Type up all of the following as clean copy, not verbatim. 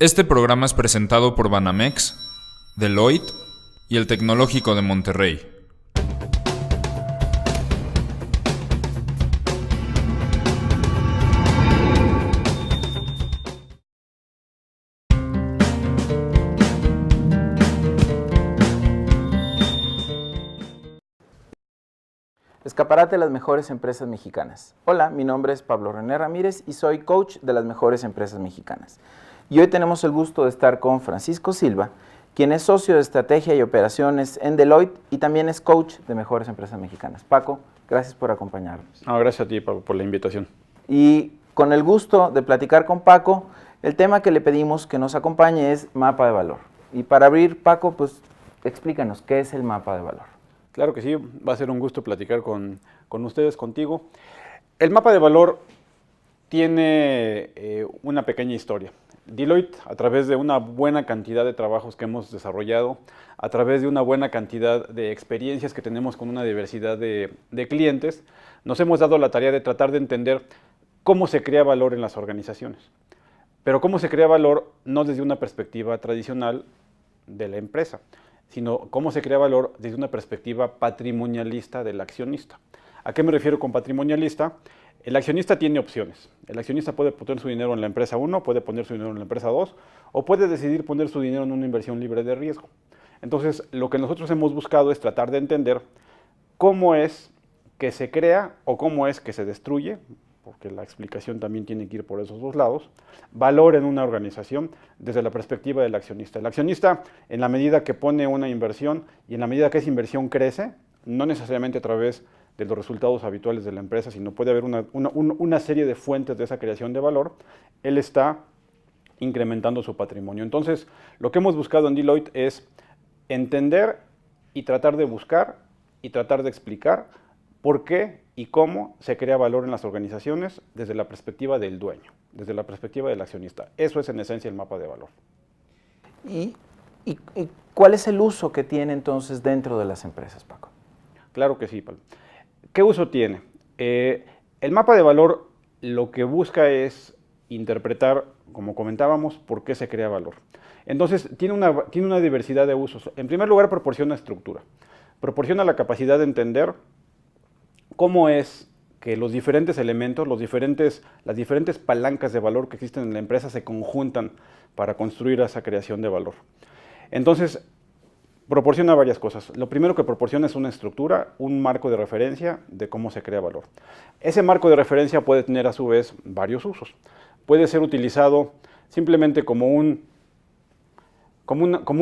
Este programa es presentado por Banamex, Deloitte y el Tecnológico de Monterrey. Escaparate de las mejores empresas mexicanas. Hola, mi nombre es Pablo René Ramírez y soy coach de las mejores empresas mexicanas. Y hoy tenemos el gusto de estar con Francisco Silva, quien es socio de estrategia y operaciones en Deloitte y también es coach de mejores empresas mexicanas. Paco, gracias por acompañarnos. No, gracias a ti, Paco, por la invitación. Y con el gusto de platicar con Paco, el tema que le pedimos que nos acompañe es mapa de valor. Y para abrir, Paco, pues explícanos, ¿qué es el mapa de valor? Claro que sí, va a ser un gusto platicar con ustedes, contigo. El mapa de valor tiene una pequeña historia. Deloitte, a través de una buena cantidad de trabajos que hemos desarrollado, a través de una buena cantidad de experiencias que tenemos con una diversidad de clientes, nos hemos dado la tarea de tratar de entender cómo se crea valor en las organizaciones. Pero cómo se crea valor no desde una perspectiva tradicional de la empresa, sino cómo se crea valor desde una perspectiva patrimonialista del accionista. ¿A qué me refiero con patrimonialista? El accionista tiene opciones. El accionista puede poner su dinero en la empresa 1, puede poner su dinero en la empresa 2, o puede decidir poner su dinero en una inversión libre de riesgo. Entonces, lo que nosotros hemos buscado es tratar de entender cómo es que se crea o cómo es que se destruye, porque la explicación también tiene que ir por esos dos lados, valor en una organización desde la perspectiva del accionista. El accionista, en la medida que pone una inversión y en la medida que esa inversión crece, no necesariamente a través de los resultados habituales de la empresa, sino puede haber una serie de fuentes de esa creación de valor, él está incrementando su patrimonio. Entonces, lo que hemos buscado en Deloitte es entender y tratar de buscar y tratar de explicar por qué y cómo se crea valor en las organizaciones desde la perspectiva del dueño, desde la perspectiva del accionista. Eso es en esencia el mapa de valor. ¿Y cuál es el uso que tiene entonces dentro de las empresas, Paco? Claro que sí, Pablo. ¿Qué uso tiene? El mapa de valor lo que busca es interpretar, como comentábamos, por qué se crea valor. Entonces, tiene una diversidad de usos. En primer lugar, proporciona estructura. Proporciona la capacidad de entender cómo es que los diferentes elementos, las diferentes palancas de valor que existen en la empresa se conjuntan para construir esa creación de valor. Entonces, proporciona varias cosas. Lo primero que proporciona es una estructura, un marco de referencia de cómo se crea valor. Ese marco de referencia puede tener a su vez varios usos. Puede ser utilizado simplemente como un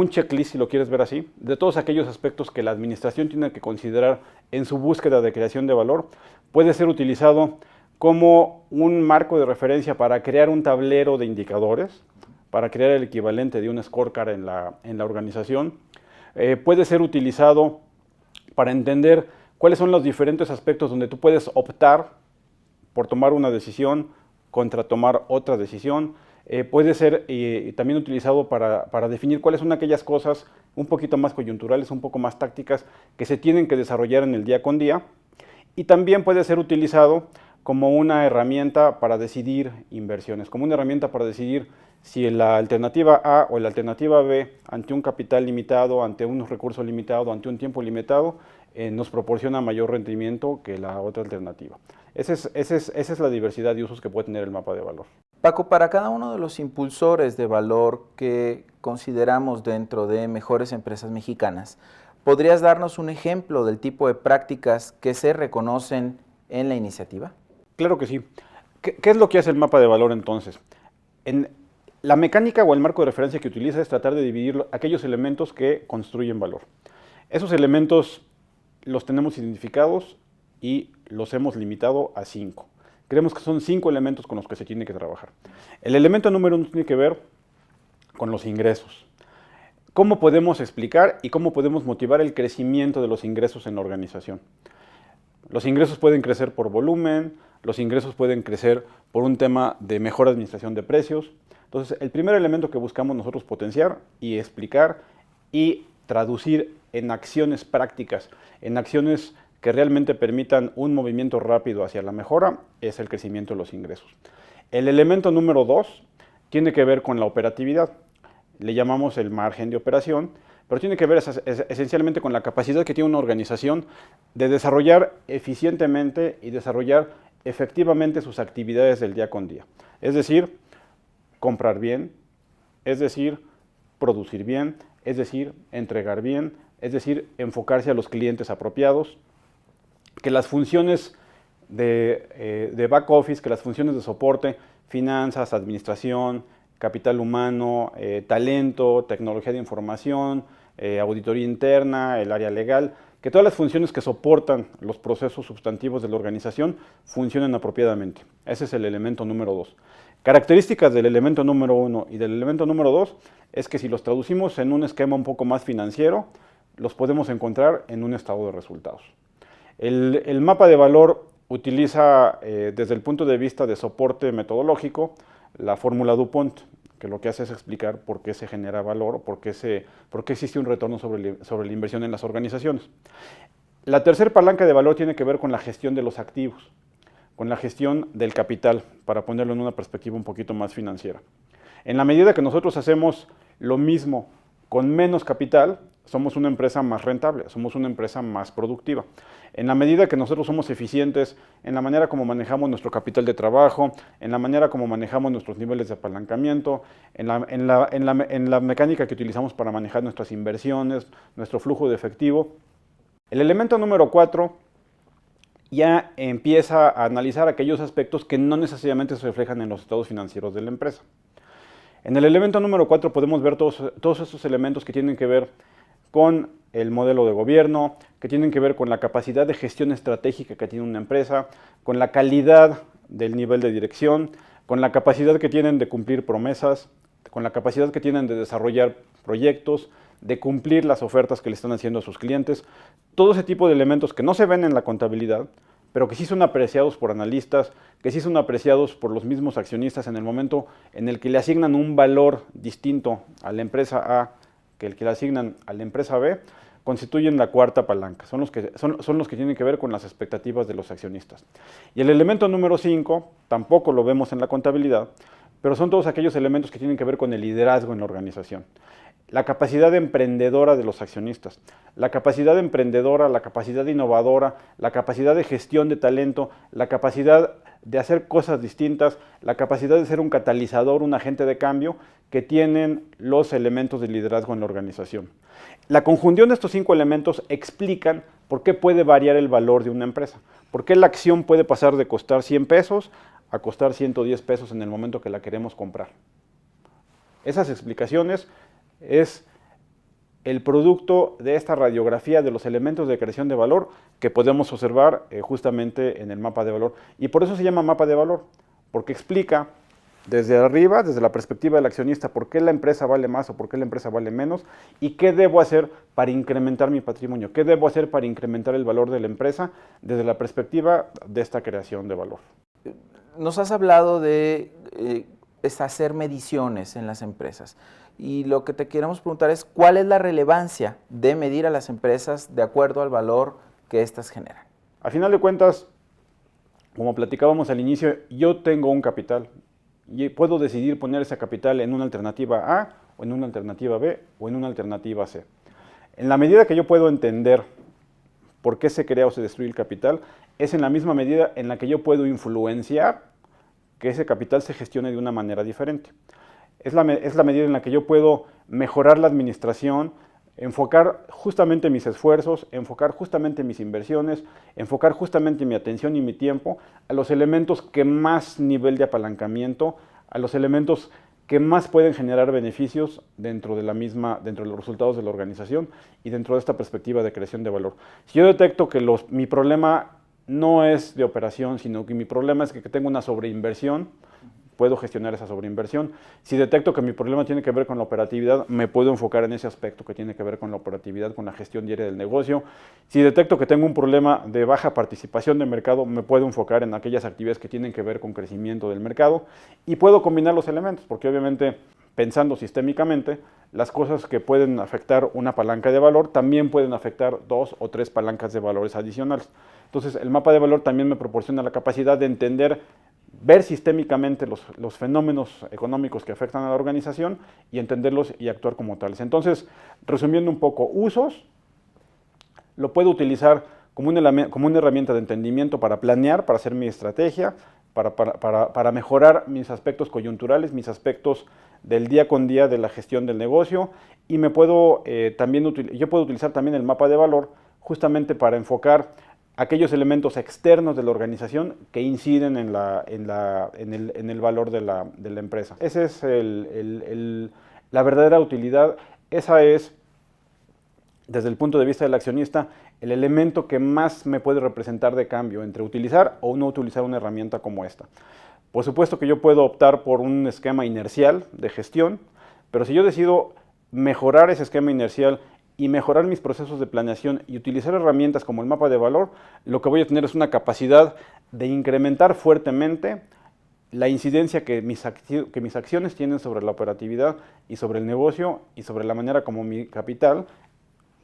checklist, si lo quieres ver así, de todos aquellos aspectos que la administración tiene que considerar en su búsqueda de creación de valor. Puede ser utilizado como un marco de referencia para crear un tablero de indicadores, para crear el equivalente de un scorecard en la organización. Puede ser utilizado para entender cuáles son los diferentes aspectos donde tú puedes optar por tomar una decisión contra tomar otra decisión. Puede ser también utilizado para definir cuáles son aquellas cosas un poquito más coyunturales, un poco más tácticas que se tienen que desarrollar en el día con día. Y también puede ser utilizado como una herramienta para decidir inversiones, como una herramienta para decidir si la alternativa A o la alternativa B, ante un capital limitado, ante unos recursos limitados, ante un tiempo limitado, nos proporciona mayor rendimiento que la otra alternativa. Esa es la diversidad de usos que puede tener el mapa de valor. Paco, para cada uno de los impulsores de valor que consideramos dentro de mejores empresas mexicanas, ¿podrías darnos un ejemplo del tipo de prácticas que se reconocen en la iniciativa? Claro que sí. ¿Qué es lo que hace el mapa de valor entonces? La mecánica o el marco de referencia que utiliza es tratar de dividir aquellos elementos que construyen valor. Esos elementos los tenemos identificados y los hemos limitado a 5. Creemos que son 5 elementos con los que se tiene que trabajar. El elemento número 1 tiene que ver con los ingresos. ¿Cómo podemos explicar y cómo podemos motivar el crecimiento de los ingresos en la organización? Los ingresos pueden crecer por volumen, los ingresos pueden crecer por un tema de mejor administración de precios. Entonces, el primer elemento que buscamos nosotros potenciar y explicar y traducir en acciones prácticas, en acciones que realmente permitan un movimiento rápido hacia la mejora, es el crecimiento de los ingresos. El elemento número 2 tiene que ver con la operatividad. Le llamamos el margen de operación, pero tiene que ver esencialmente con la capacidad que tiene una organización de desarrollar eficientemente y desarrollar efectivamente sus actividades del día con día. Es decir, comprar bien, es decir, producir bien, es decir, entregar bien, es decir, enfocarse a los clientes apropiados, que las funciones de back office, que las funciones de soporte, finanzas, administración, capital humano, talento, tecnología de información, auditoría interna, el área legal, que todas las funciones que soportan los procesos sustantivos de la organización funcionen apropiadamente. Ese es el elemento número 2. Características del elemento número 1 y del elemento número 2 es que si los traducimos en un esquema un poco más financiero, los podemos encontrar en un estado de resultados. El mapa de valor utiliza desde el punto de vista de soporte metodológico la fórmula DuPont, que lo que hace es explicar por qué se genera valor o por qué existe un retorno sobre la inversión en las organizaciones. La tercera palanca de valor tiene que ver con la gestión de los activos, con la gestión del capital, para ponerlo en una perspectiva un poquito más financiera. En la medida que nosotros hacemos lo mismo con menos capital, somos una empresa más rentable, somos una empresa más productiva. En la medida que nosotros somos eficientes en la manera como manejamos nuestro capital de trabajo, en la manera como manejamos nuestros niveles de apalancamiento, en la mecánica que utilizamos para manejar nuestras inversiones, nuestro flujo de efectivo. El elemento número 4 ya empieza a analizar aquellos aspectos que no necesariamente se reflejan en los estados financieros de la empresa. En el elemento número 4 podemos ver todos esos elementos que tienen que ver con el modelo de gobierno, que tienen que ver con la capacidad de gestión estratégica que tiene una empresa, con la calidad del nivel de dirección, con la capacidad que tienen de cumplir promesas, con la capacidad que tienen de desarrollar proyectos, de cumplir las ofertas que le están haciendo a sus clientes. Todo ese tipo de elementos que no se ven en la contabilidad, pero que sí son apreciados por analistas, que sí son apreciados por los mismos accionistas en el momento en el que le asignan un valor distinto a la empresa A que el que le asignan a la empresa B, constituyen la cuarta palanca. Son los que tienen que ver con las expectativas de los accionistas. Y el elemento número 5, tampoco lo vemos en la contabilidad, pero son todos aquellos elementos que tienen que ver con el liderazgo en la organización. La capacidad emprendedora de los accionistas, la capacidad emprendedora, la capacidad innovadora, la capacidad de gestión de talento, la capacidad de hacer cosas distintas, la capacidad de ser un catalizador, un agente de cambio que tienen los elementos de liderazgo en la organización. La conjunción de estos 5 elementos explican por qué puede variar el valor de una empresa, por qué la acción puede pasar de costar 100 pesos a costar 110 pesos en el momento que la queremos comprar. Esas explicaciones es el producto de esta radiografía de los elementos de creación de valor que podemos observar justamente en el mapa de valor. Y por eso se llama mapa de valor, porque explica desde arriba, desde la perspectiva del accionista, por qué la empresa vale más o por qué la empresa vale menos y qué debo hacer para incrementar mi patrimonio, qué debo hacer para incrementar el valor de la empresa desde la perspectiva de esta creación de valor. Nos has hablado de hacer mediciones en las empresas. Y lo que te queremos preguntar es, ¿cuál es la relevancia de medir a las empresas de acuerdo al valor que éstas generan? A final de cuentas, como platicábamos al inicio, yo tengo un capital y puedo decidir poner ese capital en una alternativa A, o en una alternativa B, o en una alternativa C. En la medida que yo puedo entender por qué se crea o se destruye el capital, es en la misma medida en la que yo puedo influenciar que ese capital se gestione de una manera diferente. Es la medida en la que yo puedo mejorar la administración, enfocar justamente mis esfuerzos, enfocar justamente mis inversiones, enfocar justamente mi atención y mi tiempo a los elementos que más nivel de apalancamiento, a los elementos que más pueden generar beneficios dentro de los resultados de la organización y dentro de esta perspectiva de creación de valor. Si yo detecto que mi problema no es de operación, sino que mi problema es que tengo una sobreinversión, puedo gestionar esa sobreinversión. Si detecto que mi problema tiene que ver con la operatividad, me puedo enfocar en ese aspecto que tiene que ver con la operatividad, con la gestión diaria del negocio. Si detecto que tengo un problema de baja participación de mercado, me puedo enfocar en aquellas actividades que tienen que ver con crecimiento del mercado y puedo combinar los elementos, porque obviamente pensando sistémicamente, las cosas que pueden afectar una palanca de valor también pueden afectar 2 o 3 palancas de valores adicionales. Entonces, el mapa de valor también me proporciona la capacidad de entender ver sistémicamente los fenómenos económicos que afectan a la organización y entenderlos y actuar como tales. Entonces, resumiendo un poco, usos, lo puedo utilizar como una herramienta de entendimiento para planear, para hacer mi estrategia, para mejorar mis aspectos coyunturales, mis aspectos del día con día de la gestión del negocio, y yo puedo utilizar también el mapa de valor justamente para enfocar aquellos elementos externos de la organización que inciden en el valor de la empresa. Esa es la verdadera utilidad. Esa es, desde el punto de vista del accionista, el elemento que más me puede representar de cambio entre utilizar o no utilizar una herramienta como esta. Por supuesto que yo puedo optar por un esquema inercial de gestión, pero si yo decido mejorar ese esquema inercial y mejorar mis procesos de planeación y utilizar herramientas como el mapa de valor, lo que voy a tener es una capacidad de incrementar fuertemente la incidencia que mis acciones tienen sobre la operatividad y sobre el negocio y sobre la manera como mi capital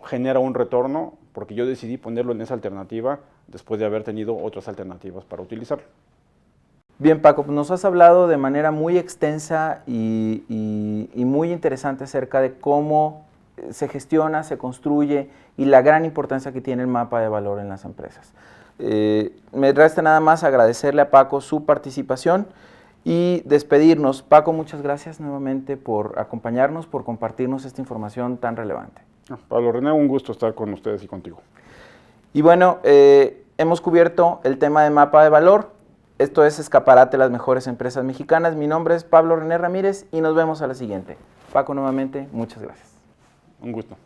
genera un retorno, porque yo decidí ponerlo en esa alternativa después de haber tenido otras alternativas para utilizarlo. Bien, Paco, nos has hablado de manera muy extensa y muy interesante acerca de cómo se gestiona, se construye y la gran importancia que tiene el mapa de valor en las empresas. Me resta nada más agradecerle a Paco su participación y despedirnos. Paco, muchas gracias nuevamente por acompañarnos, por compartirnos esta información tan relevante. Pablo René, un gusto estar con ustedes y contigo. Y bueno, hemos cubierto el tema de mapa de valor. Esto es Escaparate, las mejores empresas mexicanas. Mi nombre es Pablo René Ramírez y nos vemos a la siguiente. Paco, nuevamente, muchas gracias. Un gusto.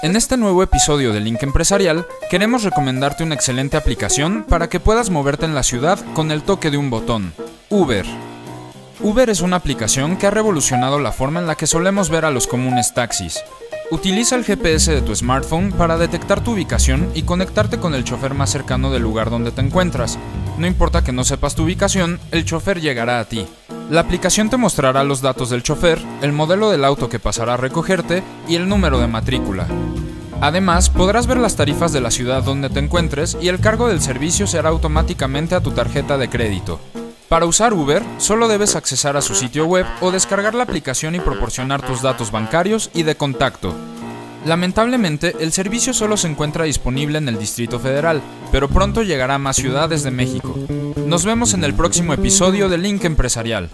En este nuevo episodio de Link Empresarial, queremos recomendarte una excelente aplicación para que puedas moverte en la ciudad con el toque de un botón: Uber. Uber es una aplicación que ha revolucionado la forma en la que solemos ver a los comunes taxis. Utiliza el GPS de tu smartphone para detectar tu ubicación y conectarte con el chofer más cercano del lugar donde te encuentras. No importa que no sepas tu ubicación, el chofer llegará a ti. La aplicación te mostrará los datos del chofer, el modelo del auto que pasará a recogerte y el número de matrícula. Además, podrás ver las tarifas de la ciudad donde te encuentres y el cargo del servicio se hará automáticamente a tu tarjeta de crédito. Para usar Uber, solo debes accesar a su sitio web o descargar la aplicación y proporcionar tus datos bancarios y de contacto. Lamentablemente, el servicio solo se encuentra disponible en el Distrito Federal, pero pronto llegará a más ciudades de México. Nos vemos en el próximo episodio de Link Empresarial.